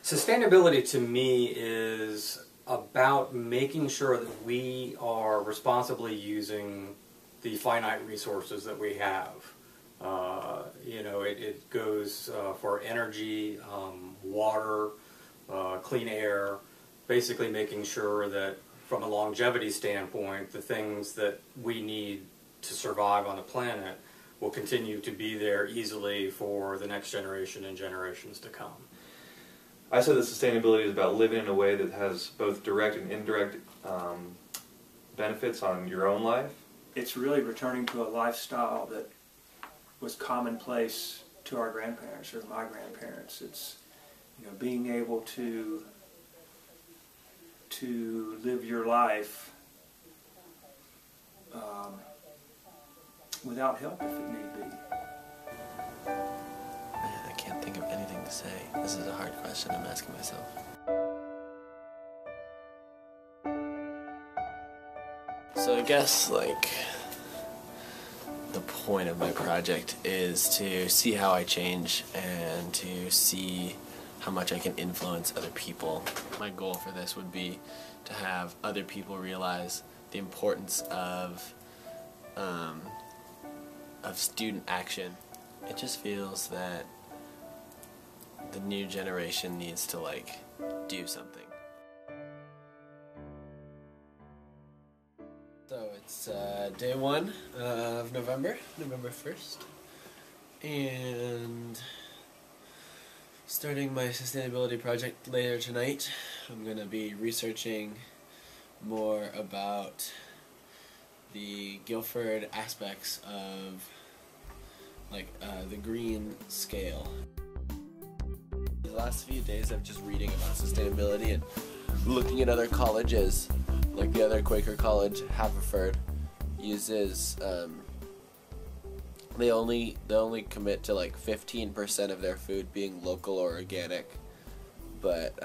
Sustainability to me is about making sure that we are responsibly using the finite resources that we have. It goes for energy, water, clean air, basically making sure that from a longevity standpoint, the things that we need to survive on the planet will continue to be there easily for the next generation and generations to come. I said that sustainability is about living in a way that has both direct and indirect benefits on your own life. It's really returning to a lifestyle that was commonplace to our grandparents or my grandparents. It's being able to live your life without help if it need be. I can't think of anything to say. This is a hard question I'm asking myself. So I guess, the point of my project is to see how I change and to see how much I can influence other people. My goal for this would be to have other people realize the importance of student action. It just feels that the new generation needs to do something. So it's day 1 of November 1st, and starting my sustainability project later tonight. I'm going to be researching more about the Guilford aspects of the green scale. The last few days I've just reading about sustainability and looking at other colleges, like the other Quaker college, Haverford, uses they only commit to 15% of their food being local or organic, but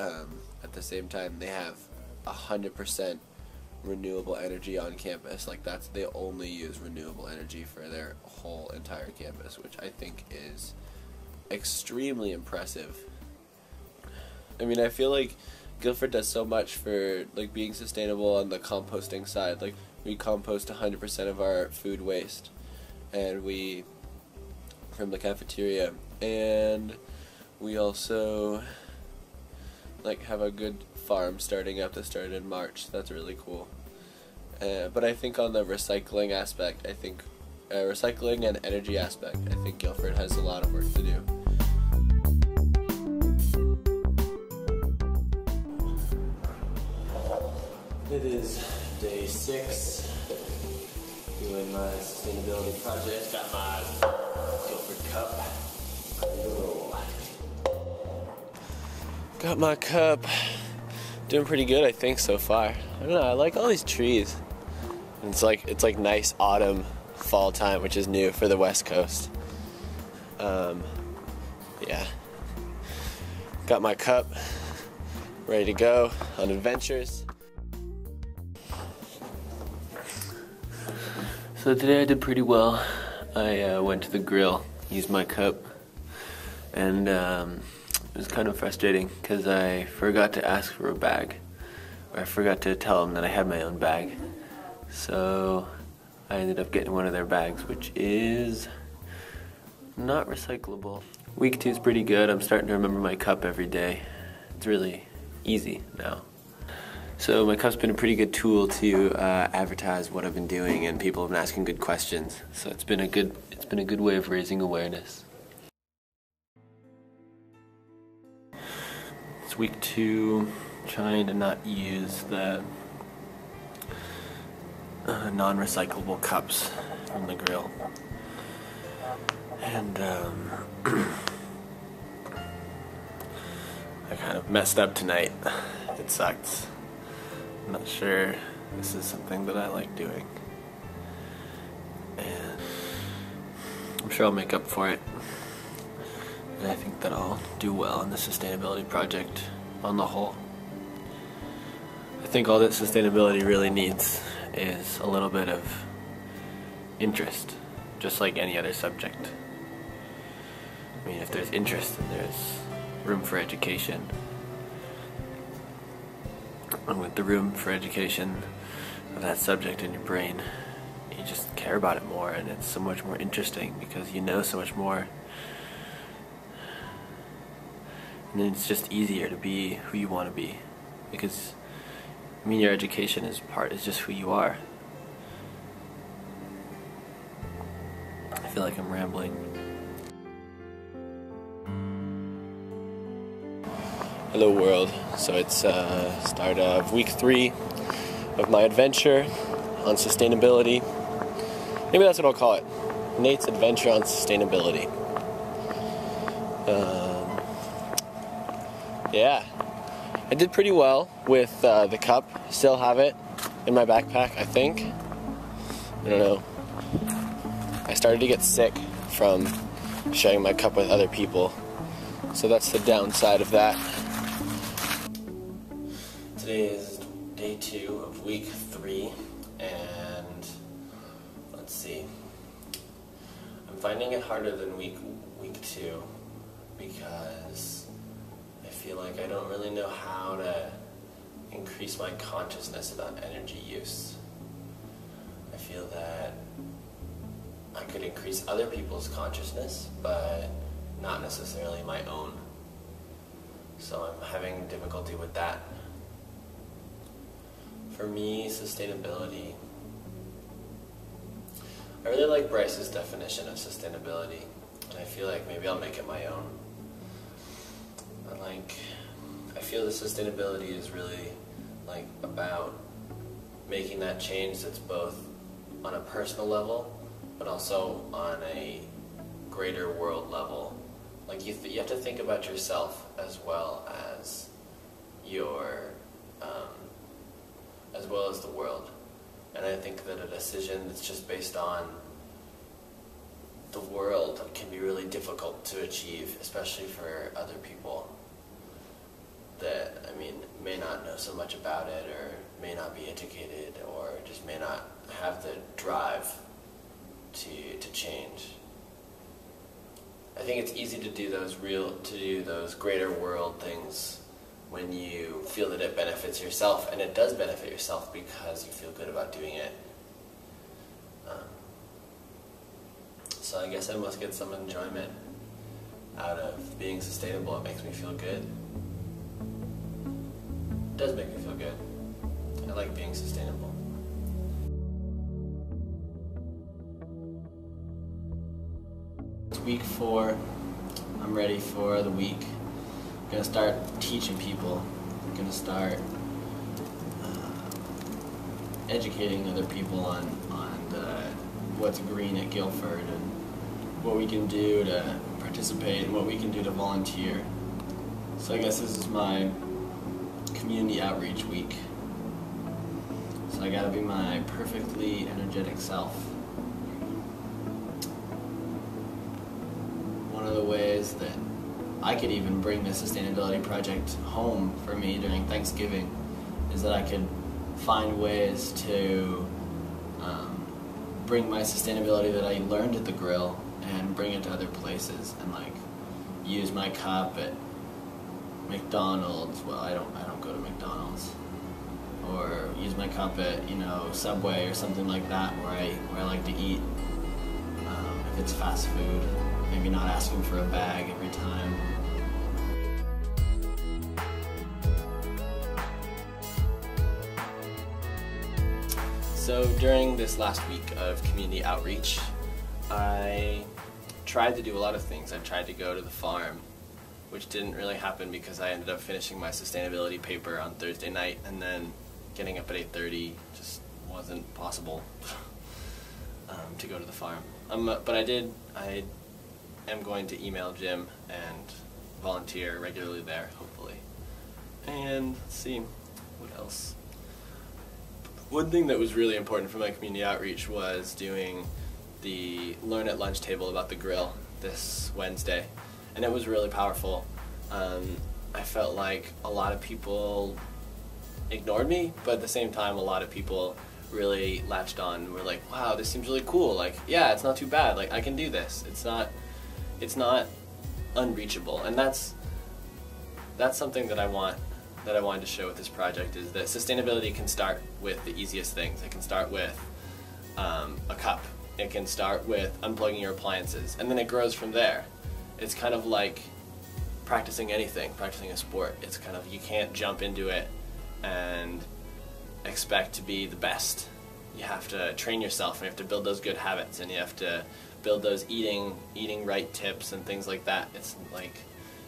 at the same time they have 100% renewable energy on campus. They only use renewable energy for their whole entire campus, which I think is extremely impressive. I mean, I feel like Guilford does so much for being sustainable on the composting side. We compost 100% of our food waste, and from the cafeteria, and we also have a good farm starting up that started in March. That's really cool. But I think on the recycling aspect, recycling and energy aspect, I think Guilford has a lot of work to do. It is day 6, doing my sustainability project. Got my Guilford cup. Got my cup. Doing pretty good, I think, so far. I don't know, I like all these trees. And it's like nice autumn, fall time, which is new for the West Coast. Yeah. Got my cup, ready to go on adventures. So today I did pretty well. I went to the grill, used my cup, and it was kind of frustrating because I forgot to ask for a bag, or I forgot to tell them that I had my own bag. So I ended up getting one of their bags, which is not recyclable. Week 2 is pretty good. I'm starting to remember my cup every day. It's really easy now. So my cup's been a pretty good tool to advertise what I've been doing, and people have been asking good questions. So it's been a good way of raising awareness. It's week 2, trying to not use the non-recyclable cups from the grill, and I kind of messed up tonight. It sucks. I'm not sure this is something that I like doing, and I'm sure I'll make up for it, and I think that I'll do well in the sustainability project on the whole. I think all that sustainability really needs is a little bit of interest, just like any other subject. I mean, if there's interest, then there's room for education, And with the room for education of that subject in your brain, you just care about it more, and it's so much more interesting because you know so much more. And then it's just easier to be who you want to be, because I mean, your education is just who you are. I feel like I'm rambling. Hello world. So it's start of week 3 of my adventure on sustainability. Maybe that's what I'll call it. Nate's adventure on sustainability. Yeah. I did pretty well with the cup. Still have it in my backpack, I think. I don't know. I started to get sick from sharing my cup with other people. So that's the downside of that. Today is day 2 of week 3, and let's see. I'm finding it harder than week 2 because I feel like I don't really know how to increase my consciousness about energy use. I feel that I could increase other people's consciousness, but not necessarily my own. So I'm having difficulty with that. For me, sustainability, I really like Bryce's definition of sustainability, and I feel like maybe I'll make it my own. I feel that sustainability is really about making that change that's both on a personal level, but also on a greater world level. You have to think about yourself as well as as well as the world. And I think that a decision that's just based on the world can be really difficult to achieve, especially for other people that, may not know so much about it, or may not be educated, or just may not have the drive to change. I think it's easy to do those greater world things when you feel that it benefits yourself, and it does benefit yourself because you feel good about doing it. So I guess I must get some enjoyment out of being sustainable. It makes me feel good. It does make me feel good. I like being sustainable. It's week 4. I'm ready for the week. I'm gonna start teaching people. I'm gonna start educating other people on what's green at Guilford, and what we can do to participate and what we can do to volunteer. So I guess this is my community outreach week. So I gotta be my perfectly energetic self. One of the ways that I could even bring the sustainability project home for me during Thanksgiving is that I could find ways to bring my sustainability that I learned at the grill and bring it to other places, and use my cup at McDonald's. Well, I don't go to McDonald's. Or use my cup at Subway or something like that, where I like to eat. If it's fast food, maybe not asking for a bag every time. So during this last week of community outreach, I tried to do a lot of things. I tried to go to the farm, which didn't really happen because I ended up finishing my sustainability paper on Thursday night, and then getting up at 8:30 just wasn't possible to go to the farm. But I am going to email Jim and volunteer regularly there, hopefully. And let's see, what else? One thing that was really important for my community outreach was doing the Learn at Lunch table about the grill this Wednesday, and it was really powerful. I felt like a lot of people ignored me, but at the same time a lot of people really latched on and were like, wow, this seems really cool, yeah, it's not too bad, I can do this. It's not unreachable, and that's something that I want that I wanted to show with this project is that sustainability can start with the easiest things. It can start with a cup. It can start with unplugging your appliances, and then it grows from there. It's kind of like practicing anything, practicing a sport. It's kind of, you can't jump into it and expect to be the best. You have to train yourself, and you have to build those good habits, and you have to build those eating right tips and things like that. It's like,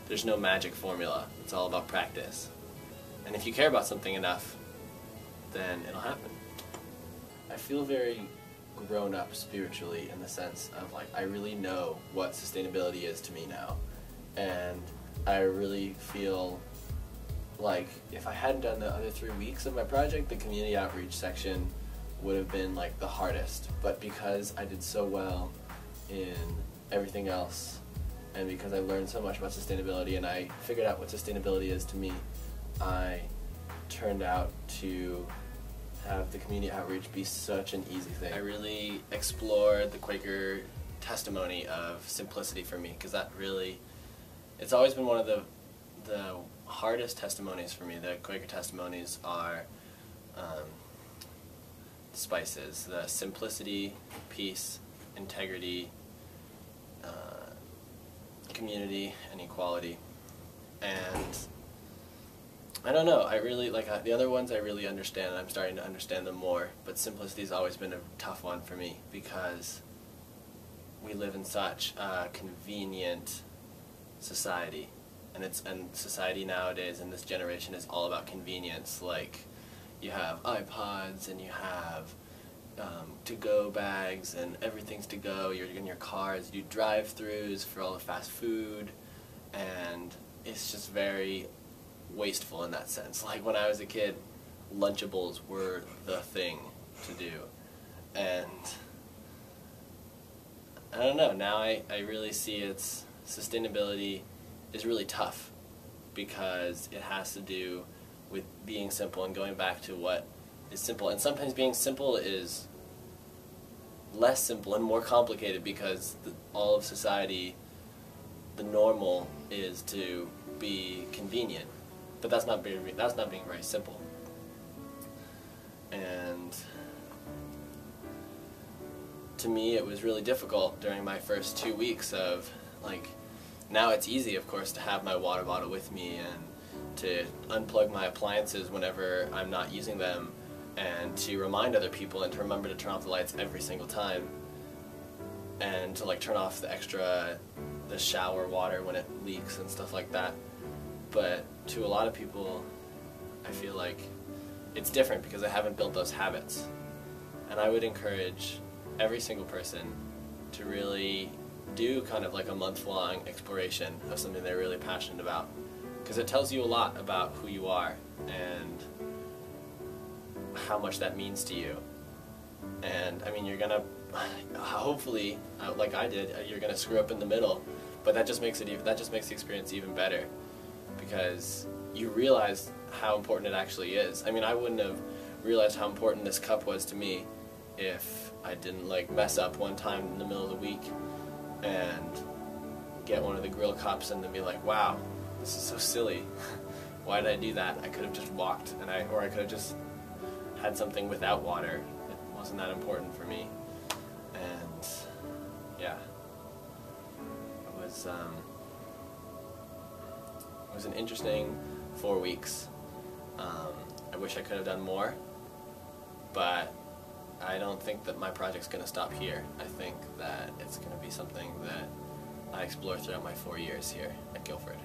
there's no magic formula. It's all about practice. And if you care about something enough, then it'll happen. I feel very grown up spiritually in the sense of, like, I really know what sustainability is to me now. And I really feel like if I hadn't done the other 3 weeks of my project, the community outreach section would have been like the hardest. But because I did so well in everything else, and because I learned so much about sustainability and I figured out what sustainability is to me, I turned out to have the community outreach be such an easy thing. I really explored the Quaker testimony of simplicity for me, because that really, it's always been one of the hardest testimonies for me. The Quaker testimonies are spices, the simplicity, peace, integrity, community, and equality. And I don't know, I really, like, the other ones I really understand, and I'm starting to understand them more, but simplicity's always been a tough one for me, because we live in such a convenient society, and society nowadays in this generation is all about convenience. Like, you have iPods, and you have to-go bags, and everything's to go. You're in your cars, you do drive-thrus for all the fast food, and it's just very wasteful in that sense. Like, when I was a kid, Lunchables were the thing to do, and I don't know, now I really see sustainability is really tough, because it has to do with being simple and going back to what is simple. And sometimes being simple is less simple and more complicated, because all of society, the normal is to be convenient, but that's not being very simple. And to me, it was really difficult during my first 2 weeks of, like, now it's easy, of course, to have my water bottle with me and to unplug my appliances whenever I'm not using them, and to remind other people and to remember to turn off the lights every single time, and to, like, turn off the shower water when it leaks and stuff like that. But to a lot of people, I feel like it's different because I haven't built those habits. And I would encourage every single person to really do kind of like a month-long exploration of something they're really passionate about, because it tells you a lot about who you are and how much that means to you. And I mean, you're gonna, hopefully, like I did, you're gonna screw up in the middle, but that just makes the experience even better, because you realize how important it actually is. I mean, I wouldn't have realized how important this cup was to me if I didn't, like, mess up one time in the middle of the week and get one of the grill cups and then be like, wow, this is so silly. Why did I do that? I could have just walked, or I could have just had something without water. It wasn't that important for me. And yeah, it was an interesting 4 weeks. I wish I could have done more, but I don't think that my project's going to stop here. I think that it's going to be something that I explore throughout my 4 years here at Guilford.